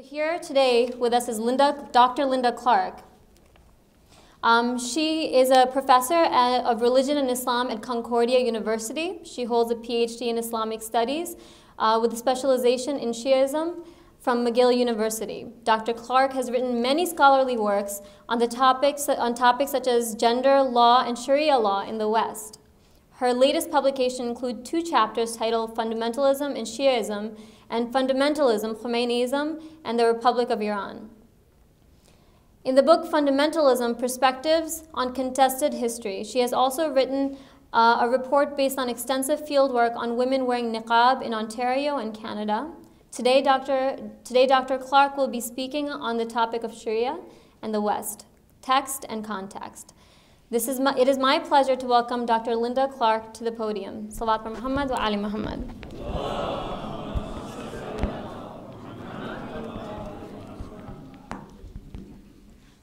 Here today with us is Dr. Lynda Clarke. She is a professor of religion and Islam at Concordia University. She holds a PhD in Islamic studies with a specialization in Shiism from McGill University. Dr. Clarke has written many scholarly works on topics such as gender, law, and Sharia law in the West. Her latest publication includes 2 chapters titled Fundamentalism in Shiism and Fundamentalism, Khomeinism, and the Republic of Iran. In the book Fundamentalism, Perspectives on Contested History, she has also written a report based on extensive fieldwork on women wearing niqab in Ontario and Canada. Today, Dr. Clarke will be speaking on the topic of Sharia and the West, text and context. It is my pleasure to welcome Dr. Lynda Clarke to the podium. Salawat for Muhammad wa Ali Muhammad.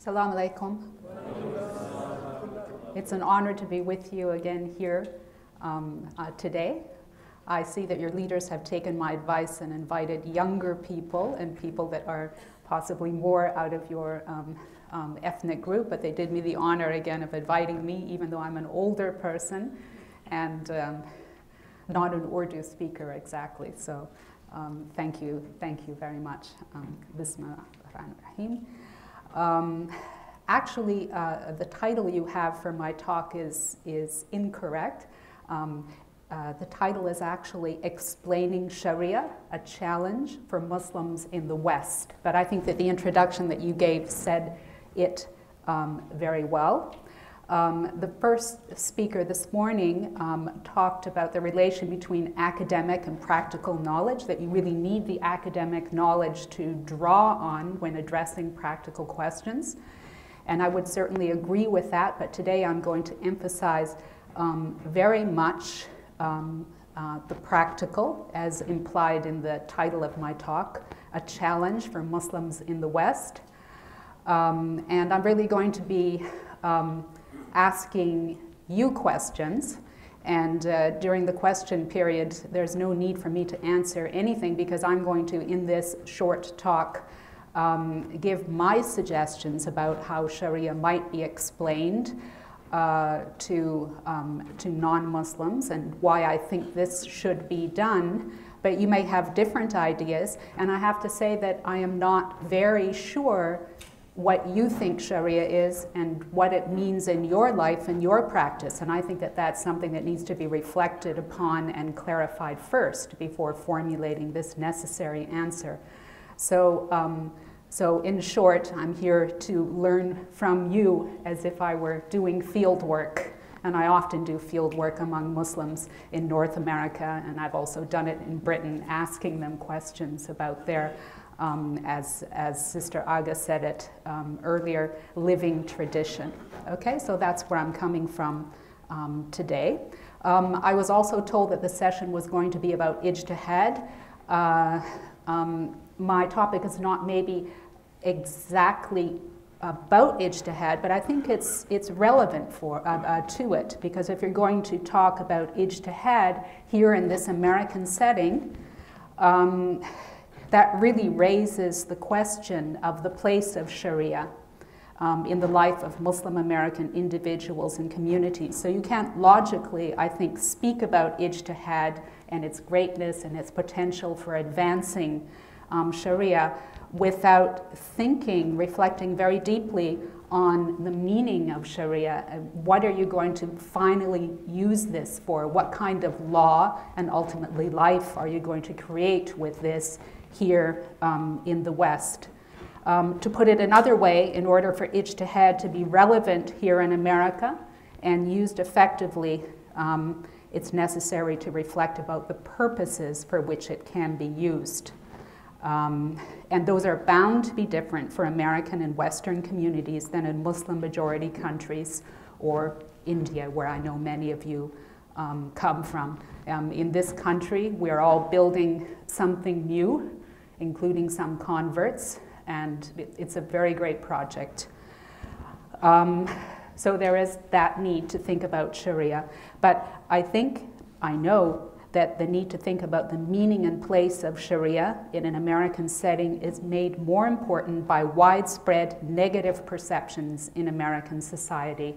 Assalamu alaikum. It's an honor to be with you again here today. I see that your leaders have taken my advice and invited younger people and people that are possibly more out of your ethnic group, but they did me the honor again of inviting me, even though I'm an older person and not an Urdu speaker exactly. So thank you very much. Bismillahirrahmanirrahim. Actually, the title you have for my talk is incorrect. The title is actually Explaining Sharia, a Challenge for Muslims in the West. But I think that the introduction that you gave said it very well. The first speaker this morning talked about the relation between academic and practical knowledge, that you really need the academic knowledge to draw on when addressing practical questions. And I would certainly agree with that, but today I'm going to emphasize very much the practical, as implied in the title of my talk, A Challenge for Muslims in the West. And I'm really going to be asking you questions, and during the question period there's no need for me to answer anything, because I'm going to, in this short talk, give my suggestions about how Sharia might be explained to non-Muslims and why I think this should be done. But you may have different ideas, and I have to say that I am not very sure what you think Sharia is and what it means in your life and your practice. And I think that that's something that needs to be reflected upon and clarified first before formulating this necessary answer. So, in short, I'm here to learn from you as if I were doing field work. And I often do field work among Muslims in North America, and I've also done it in Britain, asking them questions about their as Sister Aga said it earlier, living tradition. Okay, so that's where I'm coming from today. I was also told that the session was going to be about ijtihad. My topic is not maybe exactly about ijtihad, but I think it's relevant to it, because if you're going to talk about ijtihad here in this American setting, that really raises the question of the place of Sharia in the life of Muslim American individuals and communities. So you can't logically, I think, speak about ijtihad and its greatness and its potential for advancing Sharia without thinking, reflecting very deeply on the meaning of Sharia. What are you going to finally use this for? What kind of law and ultimately life are you going to create with this here in the West? To put it another way, in order for ijtihad to be relevant here in America and used effectively, it's necessary to reflect about the purposes for which it can be used. And those are bound to be different for American and Western communities than in Muslim majority countries or India, where I know many of you come from. In this country, we're all building something new, including some converts, and it's a very great project. So there is that need to think about Sharia. But I know that the need to think about the meaning and place of Sharia in an American setting is made more important by widespread negative perceptions in American society,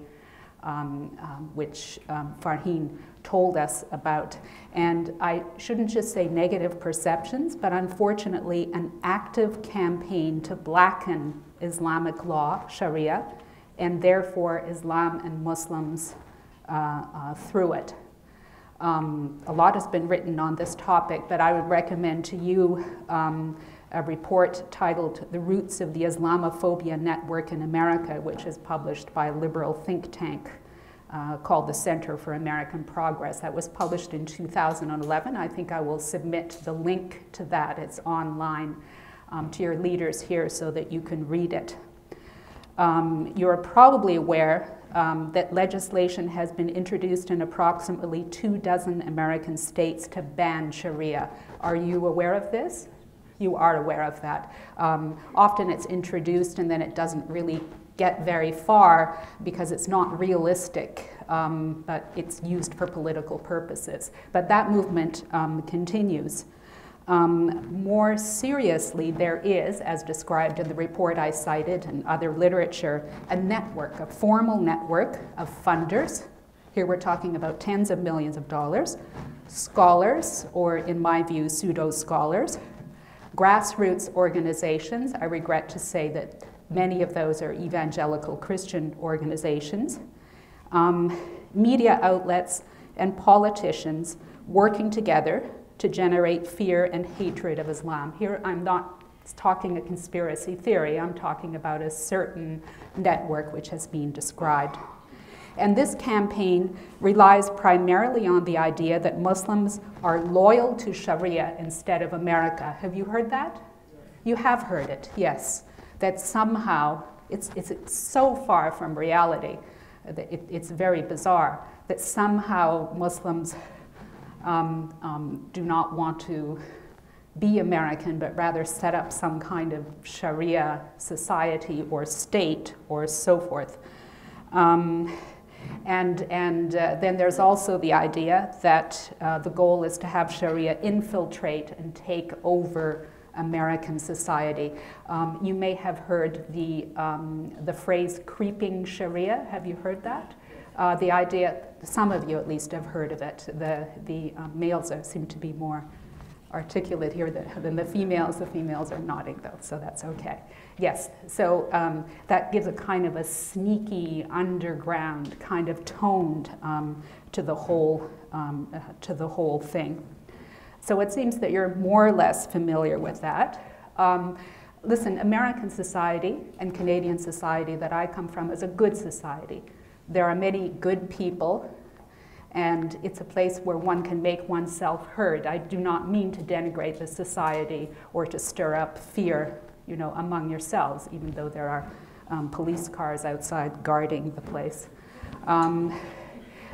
which Farheen told us about. And I shouldn't just say negative perceptions, but unfortunately an active campaign to blacken Islamic law, Sharia, and therefore Islam and Muslims through it. A lot has been written on this topic, but I would recommend to you a report titled The Roots of the Islamophobia Network in America, which is published by a liberal think tank called the Center for American Progress. That was published in 2011. I think I will submit the link to that. It's online to your leaders here so that you can read it. You're probably aware that legislation has been introduced in approximately 24 American states to ban Sharia. Are you aware of this? You are aware of that. Often it's introduced and then it doesn't really get very far because it's not realistic, but it's used for political purposes. But that movement continues. More seriously, there is, as described in the report I cited and other literature, a network, a formal network of funders. Here we're talking about tens of millions of dollars, scholars, or in my view, pseudo-scholars, grassroots organizations. I regret to say that many of those are evangelical Christian organizations, media outlets, and politicians working together to generate fear and hatred of Islam. Here I'm not talking a conspiracy theory, I'm talking about a certain network which has been described. And this campaign relies primarily on the idea that Muslims are loyal to Sharia instead of America. Have you heard that? You have heard it, yes. That somehow, it's so far from reality, that it's very bizarre, that somehow Muslims do not want to be American, but rather set up some kind of Sharia society or state or so forth. And then there's also the idea that the goal is to have Sharia infiltrate and take over American society. You may have heard the phrase creeping Sharia. Have you heard that? The idea, some of you at least have heard of it. The males seem to be more articulate here than the females. The females are nodding though, so that's okay. Yes, so that gives a kind of a sneaky, underground kind of tone to the whole thing. So it seems that you're more or less familiar with that. Listen, American society and Canadian society that I come from is a good society. There are many good people, and it's a place where one can make oneself heard. I do not mean to denigrate the society or to stir up fear, you know, among yourselves, even though there are police cars outside guarding the place.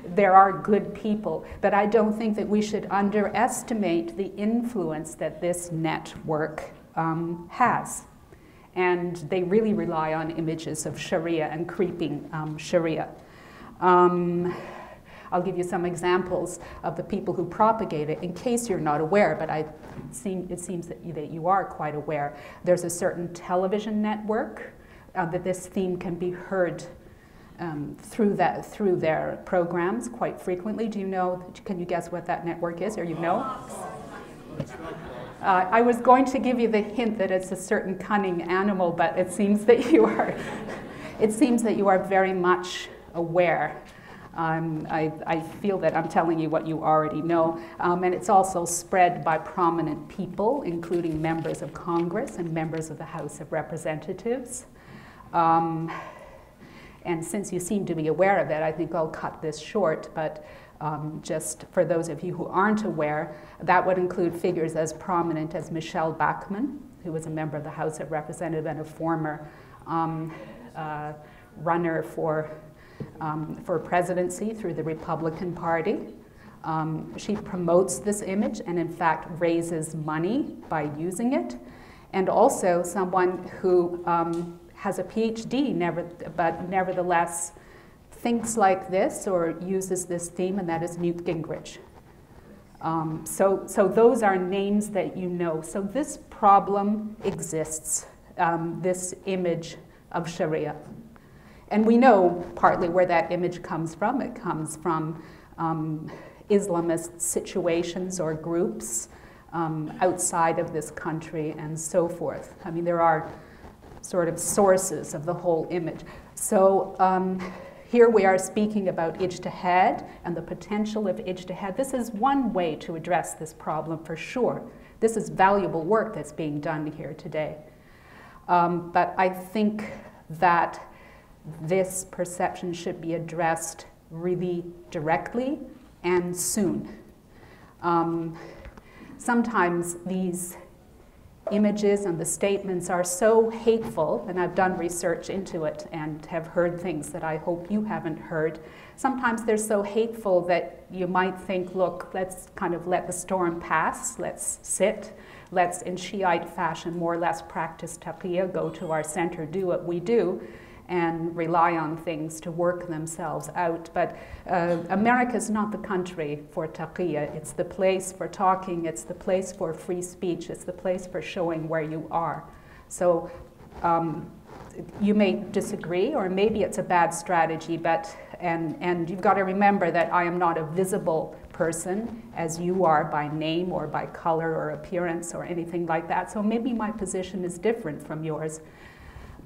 There are good people, but I don't think that we should underestimate the influence that this network has. And they really rely on images of Sharia and creeping Sharia. I'll give you some examples of the people who propagate it in case you're not aware, but it seems that you are quite aware. There's a certain television network that this theme can be heard through their programs quite frequently. Do you know, can you guess what that network is, or you know? I was going to give you the hint that it's a certain cunning animal, but it seems that you are, very much aware. I feel that I'm telling you what you already know, and it's also spread by prominent people, including members of Congress and members of the House of Representatives. And since you seem to be aware of it, I think I'll cut this short, but just for those of you who aren't aware, that would include figures as prominent as Michelle Bachmann, who was a member of the House of Representatives and a former runner for presidency through the Republican Party. She promotes this image and in fact raises money by using it. And also someone who has a PhD, but nevertheless thinks like this or uses this theme, and that is Newt Gingrich. So those are names that you know. So this problem exists, this image of Sharia. And we know partly where that image comes from. It comes from Islamist situations or groups outside of this country and so forth. I mean, there are sort of sources of the whole image. So here we are speaking about ijtihad and the potential of ijtihad. This is one way to address this problem for sure. This is valuable work that's being done here today. But I think that this perception should be addressed really directly and soon. Sometimes these images and the statements are so hateful, and I've done research into it and have heard things that I hope you haven't heard. Sometimes they're so hateful that you might think, look, let's kind of let the storm pass, let's sit, let's in Shiite fashion more or less practice taqiyya, go to our center, do what we do, and rely on things to work themselves out. But America's not the country for taqiyya. It's the place for talking, it's the place for free speech, it's the place for showing where you are. So you may disagree, or maybe it's a bad strategy, but, and you've got to remember that I am not a visible person as you are by name or by color or appearance or anything like that. So maybe my position is different from yours.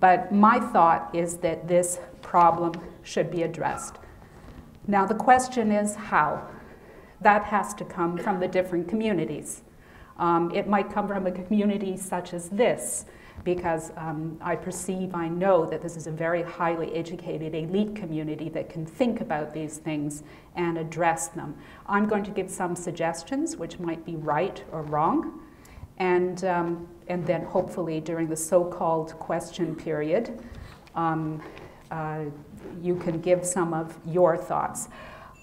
But my thought is that this problem should be addressed. Now the question is how? That has to come from the different communities. It might come from a community such as this, because I know that this is a very highly educated elite community that can think about these things and address them. I'm going to give some suggestions which might be right or wrong. And then hopefully during the so-called question period, you can give some of your thoughts.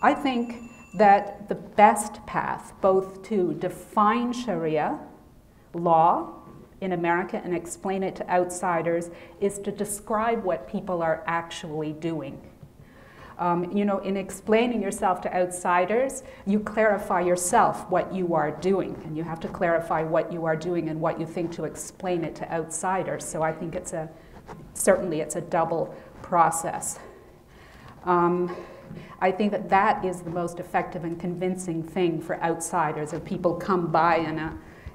I think that the best path, both to define Sharia law in America and explain it to outsiders, is to describe what people are actually doing. You know, in explaining yourself to outsiders, you clarify yourself what you are doing, and you have to clarify what you are doing and what you think to explain it to outsiders. So I think certainly it's a double process. I think that is the most effective and convincing thing for outsiders. If people come by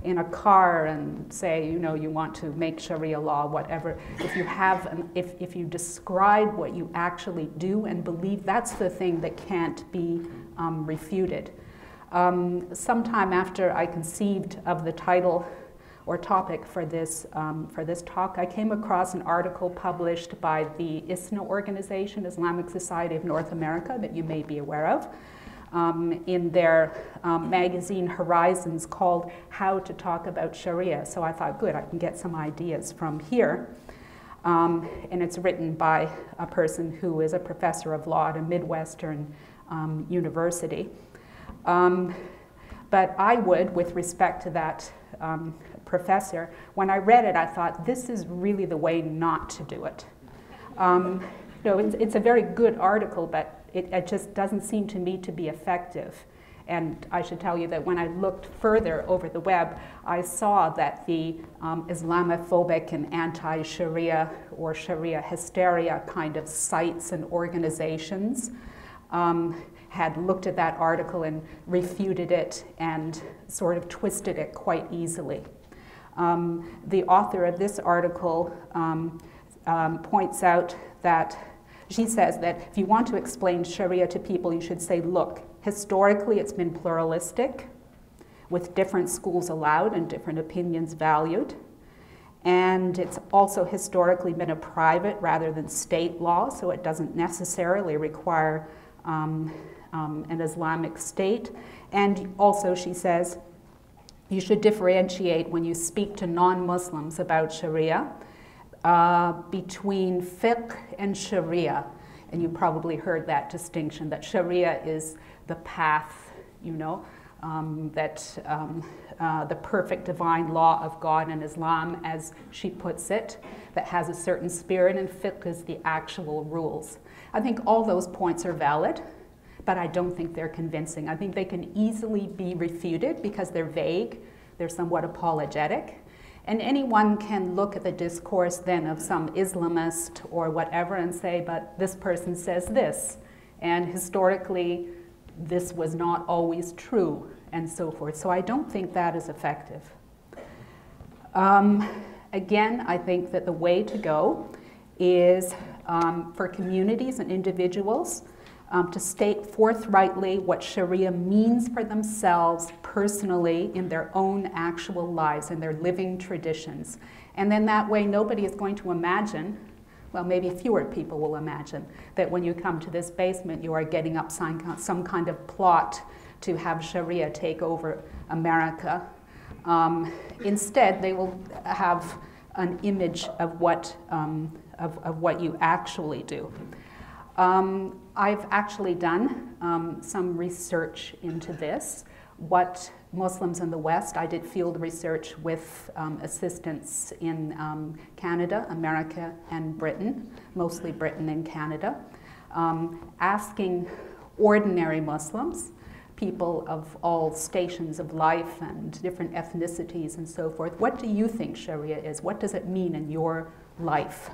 in a car and say, you know, you want to make Sharia law, whatever, if you describe what you actually do and believe, that's the thing that can't be refuted. Sometime after I conceived of the title or topic for this talk, I came across an article published by the ISNA organization, Islamic Society of North America, that you may be aware of, in their magazine Horizons, called How to Talk About Sharia. So I thought, good, I can get some ideas from here. And it's written by a person who is a professor of law at a Midwestern university. But I would, with respect to that professor, when I read it, I thought, this is really the way not to do it. No, it's a very good article, but it just doesn't seem to me to be effective. And I should tell you that when I looked further over the web, I saw that the Islamophobic and anti-Sharia or Sharia hysteria kind of sites and organizations had looked at that article and refuted it and sort of twisted it quite easily. The author of this article points out that she says that if you want to explain Sharia to people, you should say, look, historically it's been pluralistic, with different schools allowed and different opinions valued. And it's also historically been a private rather than state law, so it doesn't necessarily require an Islamic state. And also, she says, you should differentiate when you speak to non-Muslims about Sharia between fiqh and Sharia. And you probably heard that distinction, that Sharia is the path, you know, the perfect divine law of God in Islam, as she puts it, that has a certain spirit, and fiqh is the actual rules. I think all those points are valid, but I don't think they're convincing. I think they can easily be refuted because they're vague, they're somewhat apologetic, and anyone can look at the discourse then of some Islamist or whatever and say, but this person says this, and historically this was not always true, and so forth. So I don't think that is effective. Again, I think that the way to go is for communities and individuals to state forthrightly what Sharia means for themselves personally in their own actual lives, in their living traditions. And then that way nobody is going to imagine, well, maybe fewer people will imagine, that when you come to this basement you are getting up some kind of plot to have Sharia take over America. Instead, they will have an image of what you actually do. I've actually done some research into this. What Muslims in the West, I did field research with assistants in Canada, America, and Britain, mostly Britain and Canada, asking ordinary Muslims, people of all stations of life and different ethnicities and so forth, what do you think Sharia is? What does it mean in your life?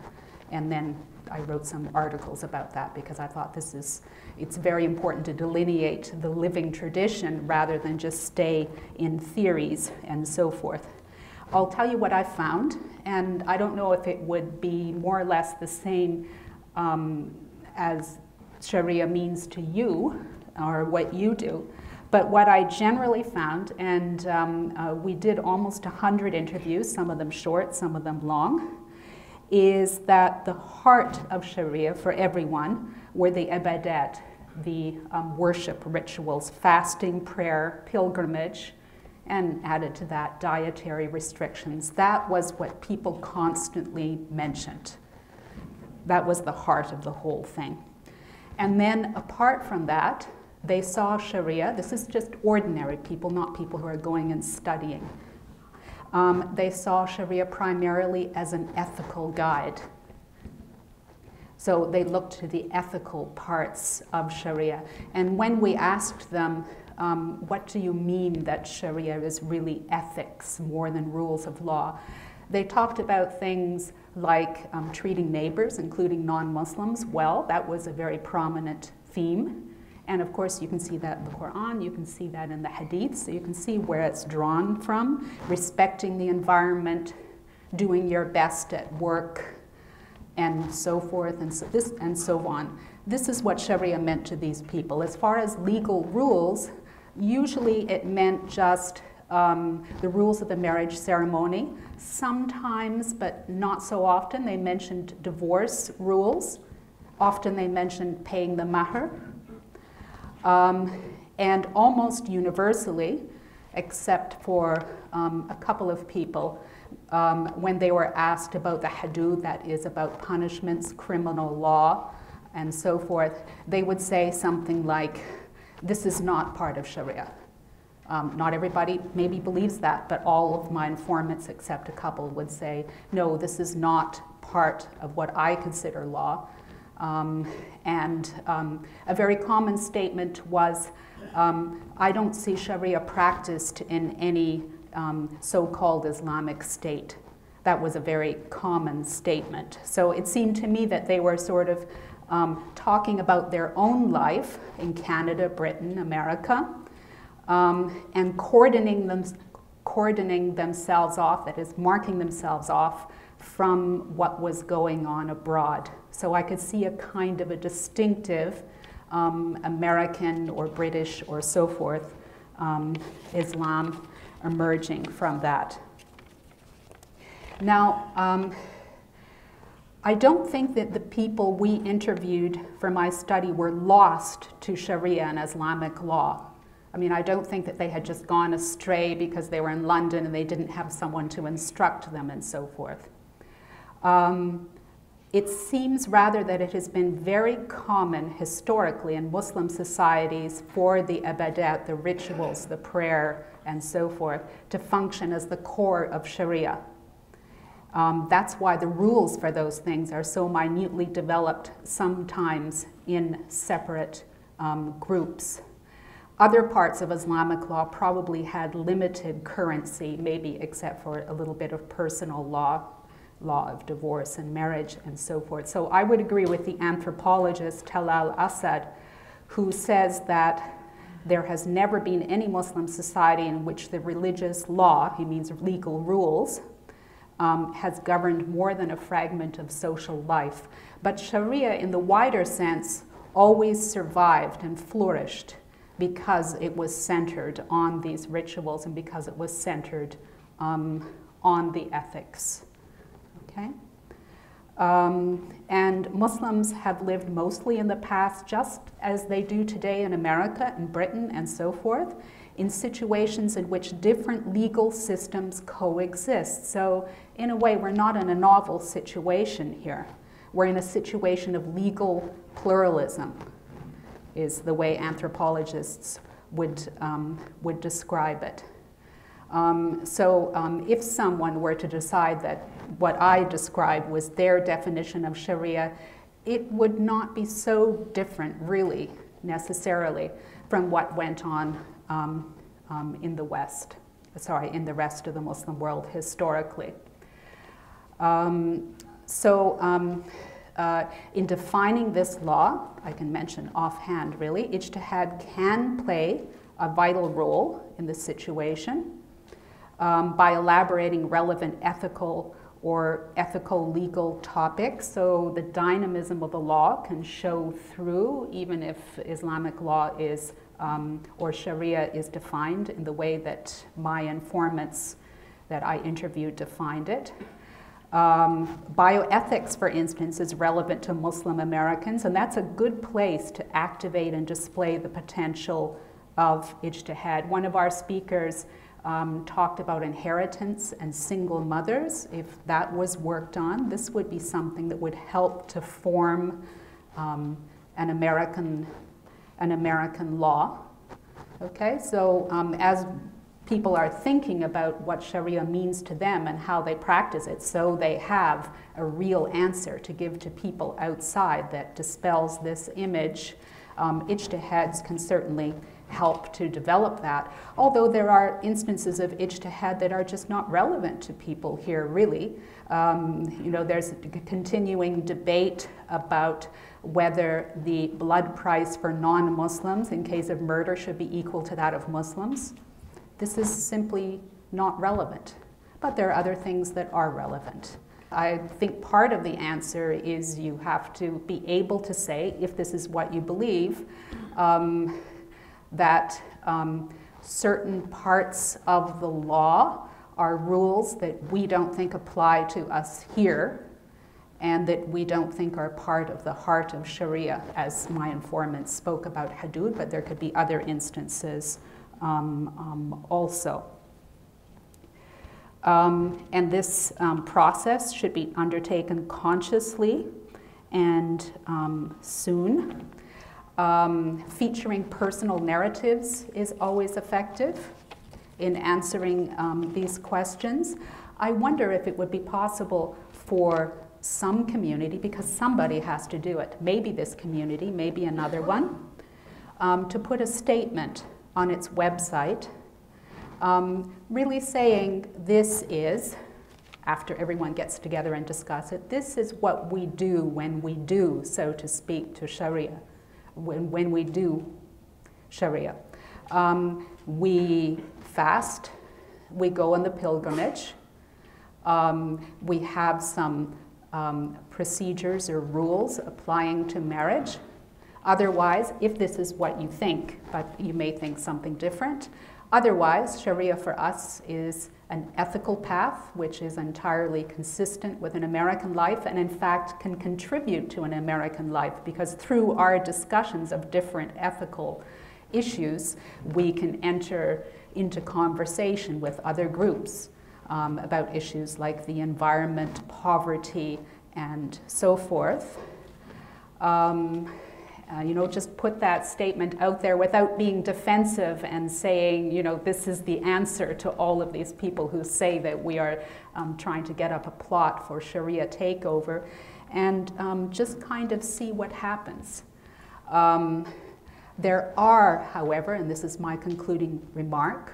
And then I wrote some articles about that because I thought it's very important to delineate the living tradition rather than just stay in theories and so forth. I'll tell you what I found, and I don't know if it would be more or less the same as Sharia means to you or what you do, but what I generally found, and we did almost 100 interviews, some of them short, some of them long, is that the heart of Sharia for everyone were the ibadat, the worship rituals, fasting, prayer, pilgrimage, and added to that dietary restrictions. That was what people constantly mentioned. That was the heart of the whole thing. And then apart from that, they saw Sharia, this is just ordinary people, not people who are going and studying. They saw Sharia primarily as an ethical guide. So they looked to the ethical parts of Sharia. And when we asked them, what do you mean that Sharia is really ethics more than rules of law? They talked about things like treating neighbors, including non-Muslims, well. That was a very prominent theme. And of course, you can see that in the Quran, you can see that in the Hadith, so you can see where it's drawn from. Respecting the environment, doing your best at work, and so forth, and so on. This is what Sharia meant to these people. As far as legal rules, usually it meant just the rules of the marriage ceremony. Sometimes, but not so often, they mentioned divorce rules. Often they mentioned paying the mahr. And almost universally, except for a couple of people, when they were asked about the hudud, that is about punishments, criminal law, and so forth, they would say something like, this is not part of Sharia. Not everybody maybe believes that, but all of my informants, except a couple, would say, no, this is not part of what I consider law. A very common statement was, I don't see Sharia practiced in any so-called Islamic state. That was a very common statement. So it seemed to me that they were sort of talking about their own life in Canada, Britain, America, and cordoning themselves off, that is, marking themselves off from what was going on abroad. So I could see a kind of a distinctive American or British or so forth Islam emerging from that. Now, I don't think that the people we interviewed for my study were lost to Sharia and Islamic law. I mean, I don't think that they had just gone astray because they were in London and they didn't have someone to instruct them and so forth. It seems rather that it has been very common historically in Muslim societies for the ibadat, the rituals, the prayer, and so forth, to function as the core of Sharia. That's why the rules for those things are so minutely developed, sometimes in separate groups. Other parts of Islamic law probably had limited currency, maybe except for a little bit of personal law, law of divorce and marriage and so forth. So I would agree with the anthropologist Talal Asad, who says that there has never been any Muslim society in which the religious law, he means legal rules, has governed more than a fragment of social life. But Sharia, in the wider sense, always survived and flourished because it was centered on these rituals and because it was centered on the ethics. Okay? And Muslims have lived mostly in the past, just as they do today in America and Britain and so forth, in situations in which different legal systems coexist. So in a way, we're not in a novel situation here. We're in a situation of legal pluralism, is the way anthropologists would describe it. If someone were to decide that what I described was their definition of Sharia, it would not be so different, really, necessarily, from what went on in the West, in the rest of the Muslim world historically. In defining this law, I can mention offhand, really, ijtihad can play a vital role in the situation by elaborating relevant ethical or ethical legal topics. So the dynamism of the law can show through, even if Islamic law is, or Sharia is defined in the way that my informants that I interviewed defined it. Bioethics, for instance, is relevant to Muslim Americans, and that's a good place to activate and display the potential of ijtihad. One of our speakers talked about inheritance and single mothers. If that was worked on, this would be something that would help to form an American law. Okay, so as people are thinking about what Sharia means to them and how they practice it, so they have a real answer to give to people outside that dispels this image. Ijtihads can certainly help to develop that, although there are instances of ijtihad that are just not relevant to people here, really. There's a continuing debate about whether the blood price for non-Muslims in case of murder should be equal to that of Muslims. This is simply not relevant, but there are other things that are relevant. I think part of the answer is you have to be able to say, if this is what you believe, that certain parts of the law are rules that we don't think apply to us here and that we don't think are part of the heart of Sharia, as my informant spoke about hudud, but there could be other instances also. And this process should be undertaken consciously and soon. Featuring personal narratives is always effective in answering these questions. I wonder if it would be possible for some community, because somebody has to do it, maybe this community, maybe another one, to put a statement on its website really saying this is, after everyone gets together and discuss it, this is what we do when we do, so to speak, to Sharia. When we do Sharia. We fast, we go on the pilgrimage, we have some procedures or rules applying to marriage. Otherwise, if this is what you think, but you may think something different, otherwise, Sharia for us is an ethical path which is entirely consistent with an American life and in fact can contribute to an American life, because through our discussions of different ethical issues, we can enter into conversation with other groups about issues like the environment, poverty, and so forth. Just put that statement out there without being defensive and saying, this is the answer to all of these people who say that we are trying to get up a plot for Sharia takeover, and just kind of see what happens. There are, however, and this is my concluding remark,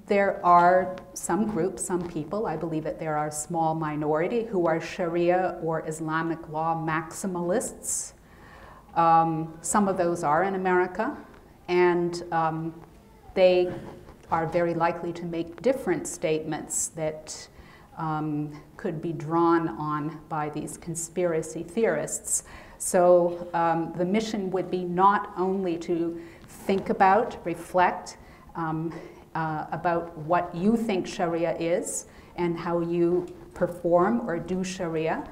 there are some groups, some people, I believe that there are a small minority who are Sharia or Islamic law maximalists. Some of those are in America, and they are very likely to make different statements that could be drawn on by these conspiracy theorists. So the mission would be not only to think about, reflect about what you think Sharia is and how you perform or do Sharia,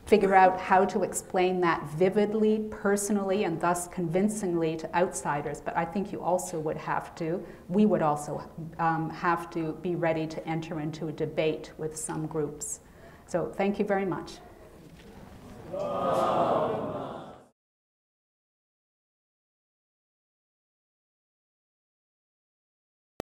figure out how to explain that vividly, personally, and thus convincingly to outsiders. But I think you also would have to, we would also have to be ready to enter into a debate with some groups. So thank you very much.